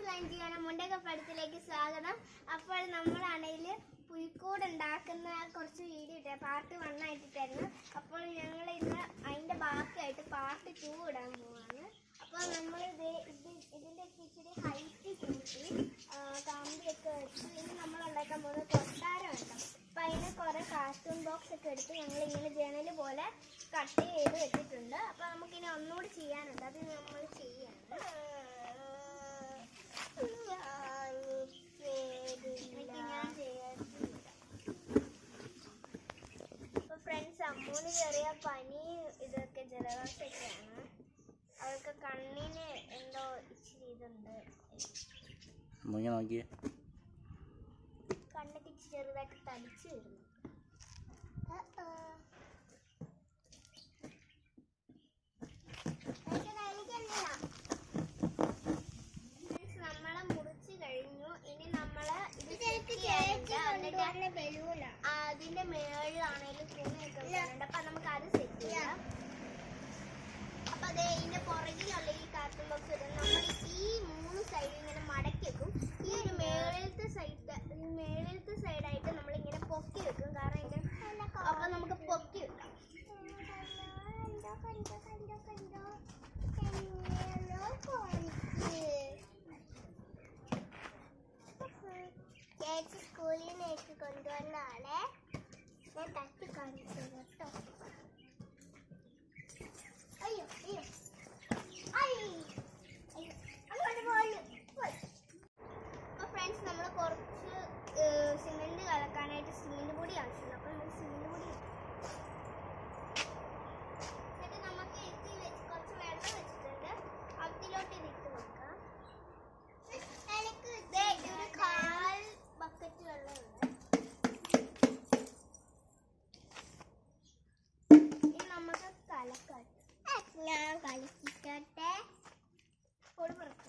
മുണ്ടക്കപ്പടത്തിലേക്ക് സ്വാഗതം. അപ്പോൾ നമ്മളാണെങ്കിൽ പുൽക്കൂട് ഉണ്ടാക്കുന്ന കുറച്ച് വീഡിയോ ഇട്ട പാർട്ട് 1 ആയിട്ടിട്ടായിരുന്നു. അപ്പോൾ ഞങ്ങൾ ഇന്ന് അതിൻ്റെ ബാക്കിയായിട്ട് പാർട്ട് 2 ഇടാൻ പോവാണ്. അപ്പോൾ നമ്മൾ ഇതിൻ്റെ ഇച്ചിരി ഹൈറ്റ് കൂട്ടി കമ്പിയൊക്കെ വെച്ച് ഇനി നമ്മൾ ഉണ്ടാക്കാൻ പോകുന്നത് കൊട്ടാരം ഉണ്ടാവും. അപ്പം അതിന് കുറേ കാർട്ടൂൺ ബോക്സ് ഒക്കെ എടുത്ത് ഞങ്ങളിങ്ങനെ ജനൽ പോലെ കട്ട് ചെയ്ത് വെച്ചിട്ടുണ്ട്. അപ്പോൾ നമുക്കിനി ഒന്നുകൂടി ചെയ്യാനുണ്ട്, അത് നമ്മൾ ചെയ്യാണ്. ഫ്രണ്ട്സ്, അമ്മൂന് ചെറിയ പനി ഇതൊക്കെ ജലദോഷമൊക്കെയാണ്. അവൾക്ക് കണ്ണിന് എന്തോ ഇച്ചിരി ഇതുണ്ട്. കണ്ണൊക്കെ ചെറുതായിട്ട് തടിച്ചു വരുന്നു. നമ്മളെ മുറിച്ച് കഴിഞ്ഞു. ഇനി നമ്മള് അതിന്റെ മേളിലാണേലും തുണിയൊക്കെ ഉണ്ട്. അപ്പൊ നമുക്ക് അത് സെറ്റ് ചെയ്യാം. അപ്പൊ അതേ ഇതിന്റെ പുറകിലുള്ള ഈ കാർട്ടൂൺ ബോക്സ് ഇടും. നമ്മൾ ഈ 3 സൈഡ് ഇങ്ങനെ മടക്കി വെക്കും. ഈ ഒരു മേളിലത്തെ സൈഡായിട്ട് നമ്മൾ ഇങ്ങനെ പൊക്കി വെക്കും. കാരണം ഇതിന്റെ അപ്പൊ നമുക്ക് പൊക്കി വെക്കാം. ചേച്ചി സ്കൂളിൽ നിന്ന് കൊണ്ടുവന്നാളെ ഞാൻ തട്ടി കാണിച്ചു കേട്ടോ. അയ്യോ അയ്യോ അയ്യോ അങ്ങോട്ട് പോലും. അപ്പോൾ ഫ്രണ്ട്സ്, നമ്മൾ കുറച്ച് സിമെന്റ് കലക്കാനായിട്ട് സിമെന്റ് പൊടി ആവശ്യമുണ്ട്. അപ്പോൾ നമ്മൾ സിമെന്റ് പൊടി എന്നിട്ട് നമുക്ക് ഇതിൽ വെച്ച് കുറച്ച് വെള്ളം വെച്ചിട്ടുണ്ട്. അതിലോട്ട് ഇതിട്ട് വെക്കാം. ഒരു 1/4 ബക്കറ്റ് വെള്ളമുണ്ട്. ഇനി നമുക്ക് കലക്കാം. ഞാൻ കളിച്ചിട്ടെ പൊടി പുറത്ത്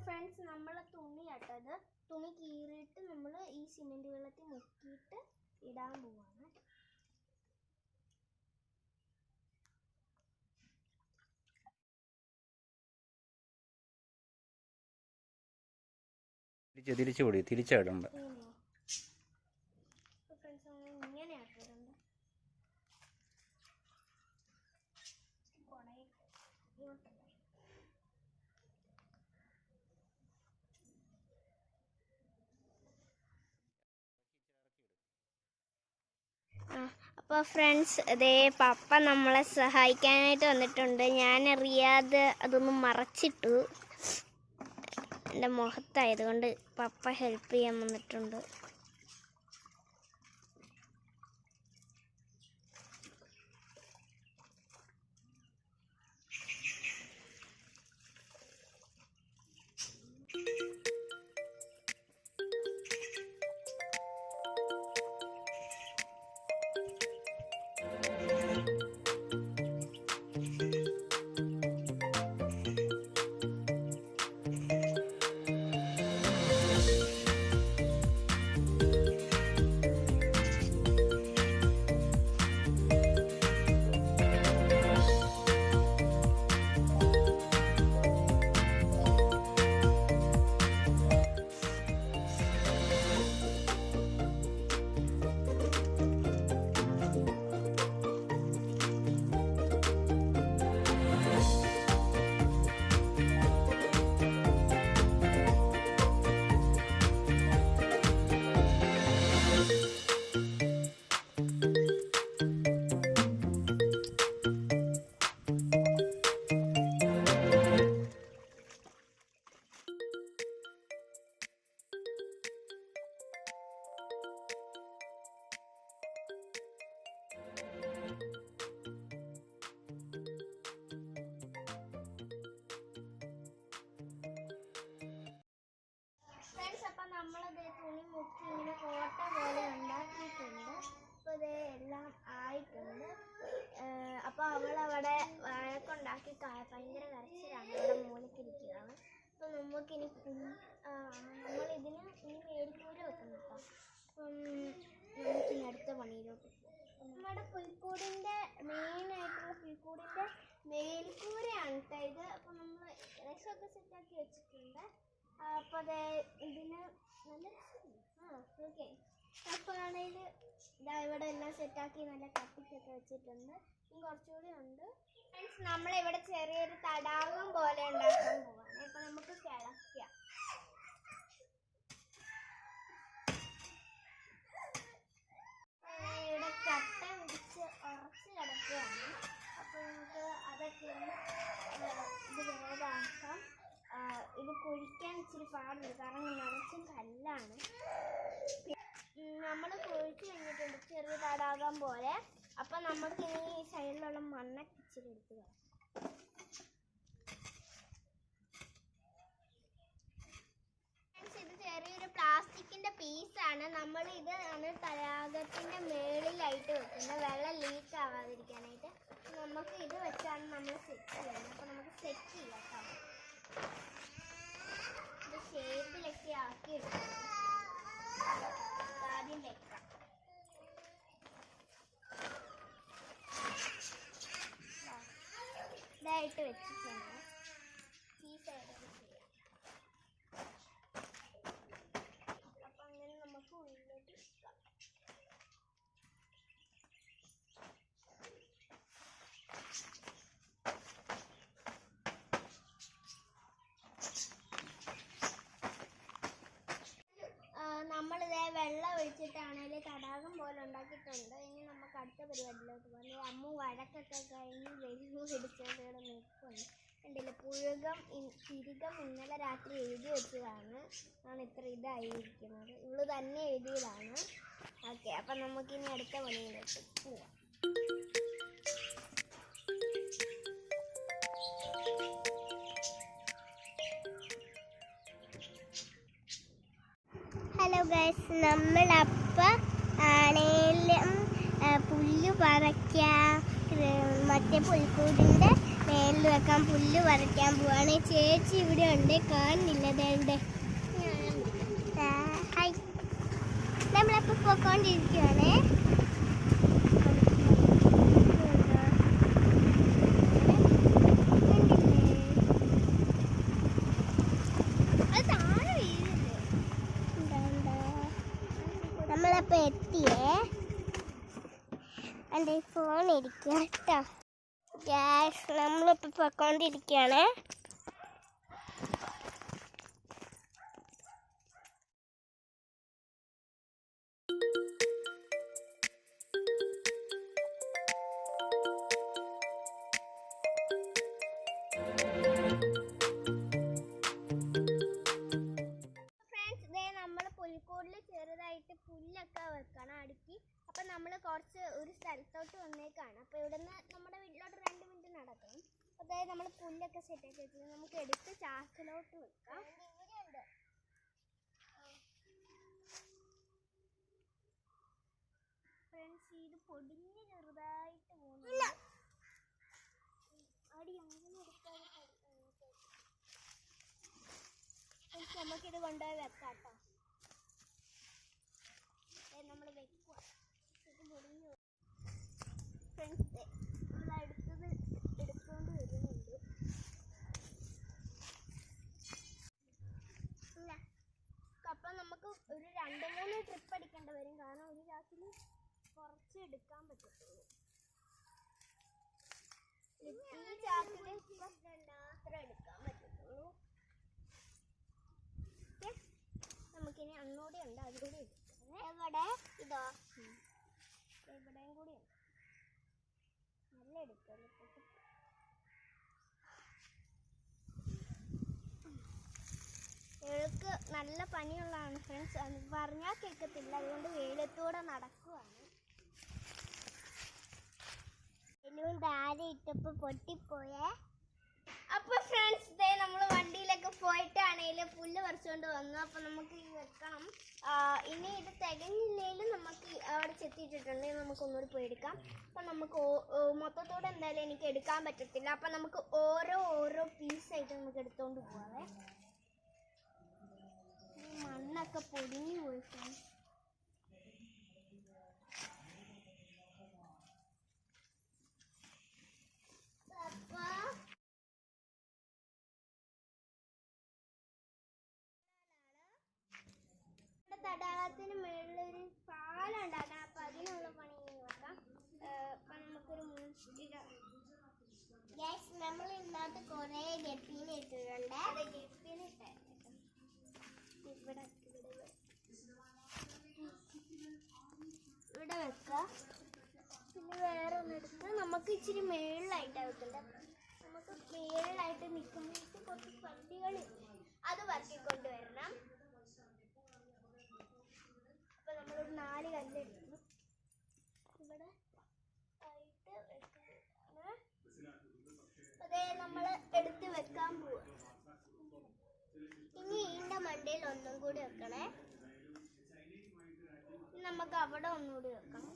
ഫ്രണ്ട്സ്, നമ്മളെ തുണി ഇട്ടത് തുണി കീറിയിട്ട് നമ്മൾ ഈ സിമെന്റ് വെള്ളത്തിൽ മുക്കിയിട്ട് ഇടാൻ പോവാണ്. തിരിച്ചുകൂടി തിരിച്ചിടണ്ട. ഇങ്ങനെ ആക്കിയിട്ടുണ്ട്. അപ്പോൾ ഫ്രണ്ട്സ്, ഇതേ പപ്പ നമ്മളെ സഹായിക്കാനായിട്ട് വന്നിട്ടുണ്ട്. ഞാനറിയാതെ അതൊന്ന് മറച്ചിട്ടു. എൻ്റെ മുഖത്തായതുകൊണ്ട് പപ്പ ഹെൽപ്പ് ചെയ്യാൻ വന്നിട്ടുണ്ട്. നമുക്കിനി നമ്മളിതിന് ഇനി മേൽക്കൂര വെക്കണം കേട്ടോ. അപ്പം നമുക്കിനി അടുത്ത പണിയിലോട്ട് പോകാം. നമ്മുടെ പുൽക്കൂടിൻ്റെ മെയിനായിട്ടുള്ള പുൽക്കൂടിൻ്റെ മേൽക്കൂരയാണ് കേട്ടോ ഇത്. അപ്പം നമ്മൾ രസമൊക്കെ സെറ്റാക്കി വെച്ചിട്ടുണ്ട്. അപ്പോൾ അത് ഇതിന് നല്ല ഓക്കെ. അപ്പോൾ ആണെങ്കിൽ ഇതാ ഇവിടെ എല്ലാം സെറ്റാക്കി നല്ല കത്തിക്കൊക്കെ വെച്ചിട്ടുണ്ട്. ഇനി കുറച്ചുകൂടി ഉണ്ട് ഫ്രണ്ട്സ്. നമ്മളിവിടെ ചെറിയൊരു തടാകം പോലെ ഉണ്ടാക്കാൻ പോവാണ്. അപ്പോൾ നമുക്ക് കിളയ്ക്കാം. ഇവിടെ കട്ട പിടിച്ച് ഉറച്ച് കിടക്കുകയാണ്. അപ്പോൾ നമുക്ക് അതൊക്കെ ഇത് വേഗമാക്കാം. ഇത് കുഴിക്കാൻ ഇച്ചിരി പാടുണ്ട്, കാരണം നിറച്ചും കല്ലാണ്. നമ്മൾ കുഴിച്ച് കഴിഞ്ഞിട്ടുണ്ട് ചെറിയ തടാകം പോലെ. അപ്പം നമുക്ക് ഇനി ഈ സൈഡിലുള്ള മണ്ണൊക്കെ ഇച്ചിരി എടുത്ത് കളയാം. ഇത് ചെറിയൊരു പ്ലാസ്റ്റിക്കിൻ്റെ പീസാണ്. നമ്മൾ ഇത് ആണ് തടാകത്തിൻ്റെ മേളിലായിട്ട് വെക്കുന്നത്, വെള്ളം ലീക്ക് ആവാതിരിക്കാനായിട്ട്. നമുക്ക് ഇത് വെച്ചാണ് നമ്മൾ സെറ്റ് ചെയ്യുന്നത്. അപ്പോൾ നമുക്ക് സെറ്റ് ചെയ്യാം കേട്ടോ. ഇത് ഷേപ്പിലൊക്കെ ആക്കി എടുക്കണം. ആദ്യം വെക്കാം. ഇതായിട്ട് വെച്ചിട്ടുണ്ട്. ഈ സൈഡൊക്കെ ചെയ്യാം. അപ്പം അങ്ങനെ നമുക്ക് ഉള്ളിലോട്ട് വെക്കാം. നമ്മളിതേ വെള്ളം ഒഴിച്ചിട്ടാണെങ്കിൽ തടാകം പോലെ ഉണ്ടാക്കിയിട്ടുണ്ട്. ഇനി നമുക്ക് അടുത്ത പരിപാടിയിലോട്ട് പോകാം. അമ്മ വഴക്കൊക്കെ കഴിഞ്ഞ് വെളിവ് പിടിച്ചോണ്ട് ഇവിടെ നിൽക്കുന്നു. കണ്ടില്ല, തിരികം ഇന്നലെ രാത്രി എഴുതി വെച്ചതാണ്. ഇത്ര ഇതായിരിക്കുന്നത്. ഇവള് തന്നെ എഴുതിയതാണ്. ഓക്കെ, അപ്പം നമുക്കിനി അടുത്ത പണിയിലോട്ട് പോവാം. ഹലോ ഗൈസ്, നമ്മളപ്പം ആണേലും പുല്ല് പറിക്കാൻ മറ്റേ പുൽക്കൂടിൻ്റെ മേലിൽ വെക്കാൻ പുല്ല് പറിക്കാൻ പോവാണ്. ചേച്ചി ഇവിടെ ഉണ്ട്, കാണുന്നില്ല. വേണ്ടേ ഹായ്. നമ്മളപ്പോൾ പോയിക്കൊണ്ടിരിക്കുകയാണേ. നമ്മളപ്പോൾ എത്തിയേ. എൻ്റെ ഫോൺ ഇരിക്കുക കേട്ടോ. ഗ്യാസ് നമ്മളിപ്പോൾ പൊയ്ക്കൊണ്ടിരിക്കുകയാണ്. പുൽക്കൂടിൽ ചെറുതായിട്ട് പുല്ലൊക്കെ വെക്കണം അടുക്കി. അപ്പം നമ്മൾ ഒരു സ്ഥലത്തോട്ട് വന്നേക്കാണ്. അപ്പോൾ ഇവിടുന്ന് നമ്മുടെ വീട്ടിലോട്ട് 2 മിനിറ്റ് നടക്കണം. അതായത് നമ്മൾ പുല്ലൊക്കെ സെറ്റാക്കി വെച്ചിട്ട് നമുക്ക് എടുത്ത് ചാക്കിലോട്ട് വെക്കാം. ഫ്രണ്ട്സ്, ഇത് പൊടിഞ്ഞ് ചെറുതായിട്ട് പോകുന്നു. അടി അങ്ങനെ എടുക്കാതെ നമുക്കിത് കൊണ്ടുപോയി വെക്കാം കേട്ടോ. നമ്മൾ വെക്കുക. പൊടിഞ്ഞു ഫ്രണ്ട്സ്, നമ്മളടുത്തത് എടുത്തുകൊണ്ട് വരുന്നുണ്ട്. അപ്പം നമുക്ക് ഒരു 2-3 ട്രിപ്പ് അടിക്കേണ്ടി വരും, കാരണം ഒരു ചാക്കിൽ കുറച്ച് എടുക്കാൻ പറ്റത്തുള്ളൂ. ഈ ചാക്കിൽ മാത്രം എടുക്കാൻ പറ്റത്തുള്ളൂ. നമുക്കിനി അങ്ങോട്ട് ഉണ്ട്, അതുകൂടി എടുക്കാം. എവിടെ ഇതോ എവിടെയും കൂടി ഉണ്ട്. നല്ല എടുക്കാം. ഇവൾക്ക് നല്ല പണിയുള്ളതാണ് ഫ്രണ്ട്സ്, അത് പറഞ്ഞാൽ കേൾക്കത്തില്ല. അതുകൊണ്ട് വെയിലത്തൂടെ നടക്കുവാണ്. എല്ലാം താഴെ ഇട്ടപ്പോൾ പൊട്ടിപ്പോയേ. അപ്പോൾ ഫ്രണ്ട്സ്, നമ്മൾ വണ്ടിയിലൊക്കെ പോയിട്ടാണെങ്കിലും പുല്ല് പറിച്ചുകൊണ്ട് വന്നു. അപ്പോൾ നമുക്ക് ഈ വെക്കണം. ഇനി ഇത് തികഞ്ഞില്ലെങ്കിലും നമുക്ക് അവിടെ ചെത്തിയിട്ടിട്ടുണ്ടെങ്കിൽ നമുക്ക് ഒന്നുകൂടി പോയി എടുക്കാം. അപ്പം നമുക്ക് മൊത്തത്തോടെ എന്തായാലും എനിക്ക് എടുക്കാൻ പറ്റത്തില്ല. അപ്പം നമുക്ക് ഓരോ പീസായിട്ട് നമുക്ക് എടുത്തുകൊണ്ട് പോവാവേ. മണ്ണൊക്കെ പൊടിഞ്ഞു പോയി ഫ്രണ്ട്സ്. തടാകത്തിന് മുകളിലൊരു പാലം ഉണ്ടാക്കണം. അപ്പൊ അതിനുള്ള പണി നോക്കാം. അപ്പൊ നമുക്കൊരു മുൻഷിക നമ്മൾ ഇന്നത്തെ കൊറേ ഗപ്പീനെ ഇട്ടിട്ടുണ്ട്. ഗപ്പീനെ ഇവിടെ വെക്കാം. പിന്നെ വേറെ ഒന്നെടുത്ത് നമുക്ക് ഇച്ചിരി മേളിലായിട്ടാണ് വെക്കണ്ടത്. നമുക്ക് മേളിലായിട്ട് നിൽക്കുമ്പോഴേക്ക് കുറച്ച് പല്ലികൾ അത് വർക്കിക്കൊണ്ടുവരണം. അപ്പൊ നമ്മളൊരു 4 കല്ലെടുത്തു ഇവിടെ ആയിട്ട് വെക്കാണ്. അതേ നമ്മൾ എടുത്ത് വെക്കാൻ പോവാ. ഇനി ഇതിന്റെ മണ്ടയിൽ ഒന്നും കൂടി വെക്കണേ. നമുക്ക് അവിടെ ഒന്നുകൂടി വെക്കണം.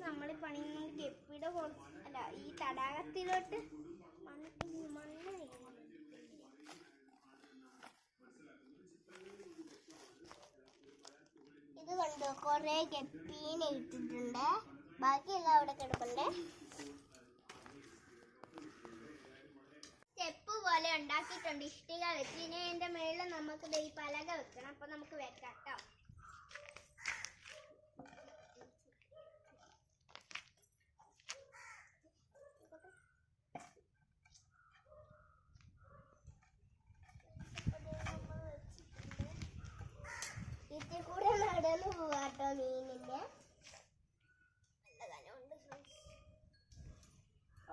നമ്മൾ പണിയുന്ന ഗപ്പിയുടെ അല്ല ഈ തടാകത്തിലോട്ട് മണ്ണ് ഇത് കണ്ടോ, കൊറേ ഗപ്പീനെ ഇട്ടിട്ടുണ്ട്. ബാക്കിയെല്ലാം അവിടെ കിടപ്പുണ്ട്. സ്റ്റെപ്പ് പോലെ ഉണ്ടാക്കിയിട്ടുണ്ട് ഇഷ്ടിക വെച്ച്. ഇനി അതിന്റെ മേളിൽ നമുക്ക് ഈ പലക വെക്കണം. അപ്പൊ നമുക്ക് വെക്കാം കേട്ടോ. ഇതിൽ കൂടെ നടന്നു പോവാട്ടോ മീനിന്റെ.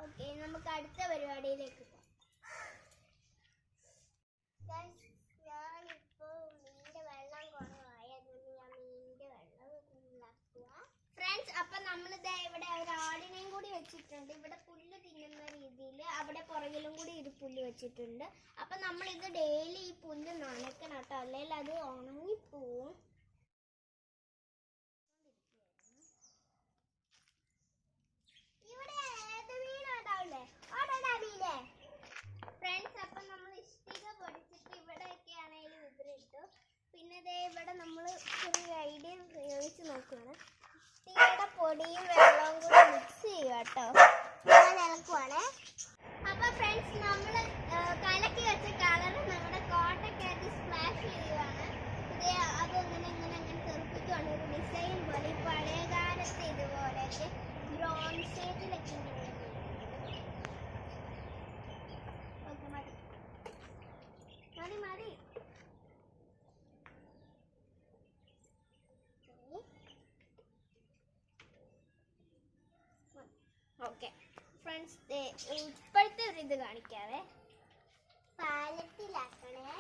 ഓക്കെ, നമുക്ക് അടുത്ത പരിപാടിയിലേക്ക് പോകാം. ഞാനിപ്പോ മീനിന്റെ വെള്ളം കുറവായതുകൊണ്ട് ഞാൻ മീനിന്റെ വെള്ളം ഫുള്ളാക്കുക. ഫ്രണ്ട്സ്, അപ്പൊ നമ്മളിത് ഇവിടെ ഒരു ആടിനെയും കൂടി വെച്ചിട്ടുണ്ട്. ഇവിടെ പുല്ല് തിന്നുന്ന രീതിയിൽ അവിടെ പുറകിലും കൂടി ഇത് പുല്ല് വെച്ചിട്ടുണ്ട്. അപ്പൊ നമ്മളിത് ഡെയിലി ഈ പുല്ല് നനയ്ക്കണം കേട്ടോ, അല്ലെങ്കിൽ അത് ഉണങ്ങിപ്പോവും. ഫ്രണ്ട്സ്, അപ്പൊ നമ്മൾ ഇഷ്ടിക പൊടിച്ചിട്ട് ഇവിടെയൊക്കെ ആണെങ്കിലും ഇതിലിട്ടു. പിന്നെ ഇവിടെ നമ്മൾ ചെറിയ ഐഡിയ പ്രയോഗിച്ച് നോക്കുകയാണ്. ഇഷ്ടികയുടെ പൊടിയും വെള്ളവും കൂടി മിക്സ് ചെയ്യുക കേട്ടോ. ഞാൻ ഇളക്കുവാണേ. അപ്പൊ ഫ്രണ്ട്സ്, നമ്മൾ കലക്കി വെച്ച കളർ നമ്മുടെ കോട്ടയ്ക്കകത്ത് സ്പ്ലാഷ് ചെയ്യുകയാണ്. അതങ്ങനെ തെറിപ്പിക്കുകയാണ്. ഒരു ഡിസൈൻ പോലെ പഴയ കാലത്തെ ഇതുപോലെയൊക്കെ ബ്രോൺസ് സ്റ്റേജിലൊക്കെ മതി. ഓക്കെ ഫ്രണ്ട്സ്, ഇപ്പോഴത്തെ ഒരു ഇത് കാണിക്കാവേ. പാലത്തിലാക്കണേ,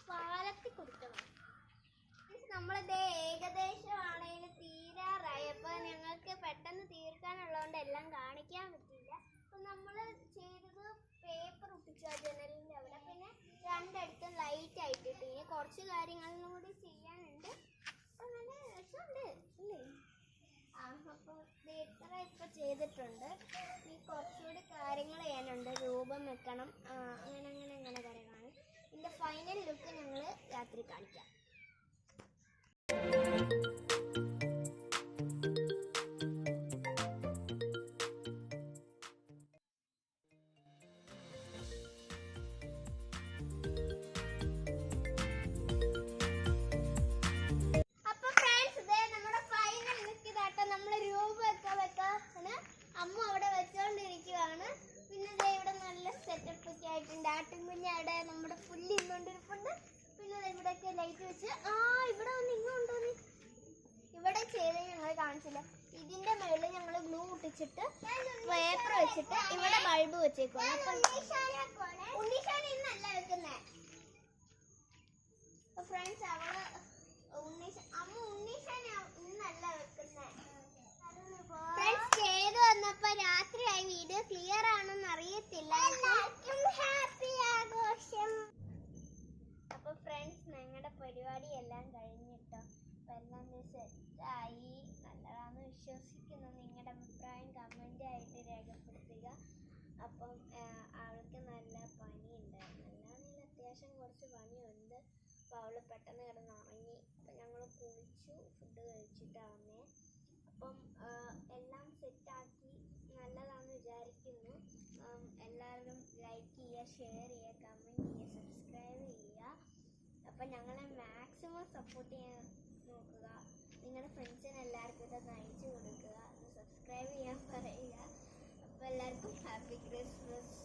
പാലത്തിൽ കൊടുക്കണം. നമ്മളിത് ഏകദേശം ആണെങ്കിൽ തീരാറായി. അപ്പൊ ഞങ്ങൾക്ക് പെട്ടെന്ന് തീർക്കാനുള്ളതുകൊണ്ട് എല്ലാം കാണിക്കാൻ പറ്റില്ല. അപ്പൊ നമ്മൾ ചെയ്തത് പേപ്പർ ഒട്ടിച്ചു ജനലിന്റെ അവിടെ. പിന്നെ രണ്ടിടത്തും ലൈറ്റ് ആയിട്ടിട്ട് ഇനി കുറച്ച് കാര്യങ്ങളും കൂടി ചെയ്യാനുണ്ട്. അപ്പൊ നല്ല രസമുണ്ട് അല്ലേ? അപ്പൊ ഇത്ര ഇപ്പൊ ചെയ്തിട്ടുണ്ട്. ഈ കുറച്ചുകൂടി കാര്യങ്ങൾ ചെയ്യാനുണ്ട്. രൂപം വെക്കണം, അങ്ങനെ കാര്യങ്ങളാണ്. ഇതിന്റെ ഫൈനൽ ലുക്ക് ഞങ്ങൾ രാത്രി കാണിക്കാം. അമ്മ അവിടെ വെച്ചോണ്ടിരിക്കുവാണ്. പിന്നെ ഇവിടെ നല്ല സെറ്റപ്പ് ഒക്കെ ആയിട്ടുണ്ട്. ആട്ടിൻകുഞ്ഞവിടെ നമ്മുടെ പുല്ല് ഇന്നുകൊണ്ടിരിപ്പുണ്ട്. പിന്നെ ഇവിടെയൊക്കെ ലൈറ്റ് വെച്ച് ഇവിടെ വന്ന് ഇങ്ങോട്ടോ ഇവിടെ ചെയ്ത് ഞങ്ങൾ കാണിച്ചില്ല. ഇതിന്റെ മേളിൽ ഞങ്ങൾ ഗ്ലൂ ഒട്ടിച്ചിട്ട് പേപ്പർ വെച്ചിട്ട് ഇവിടെ ബൾബ് വെച്ചേക്കുവാണ്. ഉണ്ണീഷാൻ ഇന്നല്ല വെക്കുന്നേ ഫ്രണ്ട്സ്. അമ്മ ഉണ്ണീഷാൻ ഇന്നല്ല വെക്കുന്നേ. ഫ്രണ്ട്സ്, ചെയ്ത് വന്നപ്പോ രാത്രിയായി. വീഡിയോ ക്ലിയർ ആണെന്ന് അറിയത്തില്ല. ഹാപ്പി ആഘോഷം. അപ്പൊ ഫ്രണ്ട്സ്, ഞങ്ങളുടെ വിശ്വസിക്കുന്നു. നിങ്ങളുടെ അഭിപ്രായം കമൻ്റ് ആയിട്ട് രേഖപ്പെടുത്തുക. അപ്പം അവൾക്ക് നല്ല പനിയുണ്ടായിരുന്നു. അല്ലാണെങ്കിൽ അത്യാവശ്യം കുറച്ച് പനിയുണ്ട്. അപ്പോൾ അവൾ പെട്ടെന്ന് കിടന്നുറങ്ങി. അപ്പം ഞങ്ങൾ കുളിച്ചു, ഫുഡ് കഴിച്ചിട്ടാവുന്നേ. അപ്പം എല്ലാം സെറ്റാക്കി നല്ലതാണെന്ന് വിചാരിക്കുന്നു. എല്ലാവരും ലൈക്ക് ചെയ്യുക, ഷെയർ ചെയ്യുക, കമൻറ്റ് ചെയ്യുക, സബ്സ്ക്രൈബ് ചെയ്യുക. അപ്പം ഞങ്ങളെ മാക്സിമം സപ്പോർട്ട് ചെയ്യാൻ നോക്കുക. നിങ്ങളുടെ ഫ്രണ്ട്സിന് എല്ലാവർക്കും ഇതൊന്ന് അയച്ചു കൊടുക്കുക, സബ്സ്ക്രൈബ് ചെയ്യാൻ പറയുക. അപ്പോൾ എല്ലാവർക്കും ഹാപ്പി ക്രിസ്മസ്.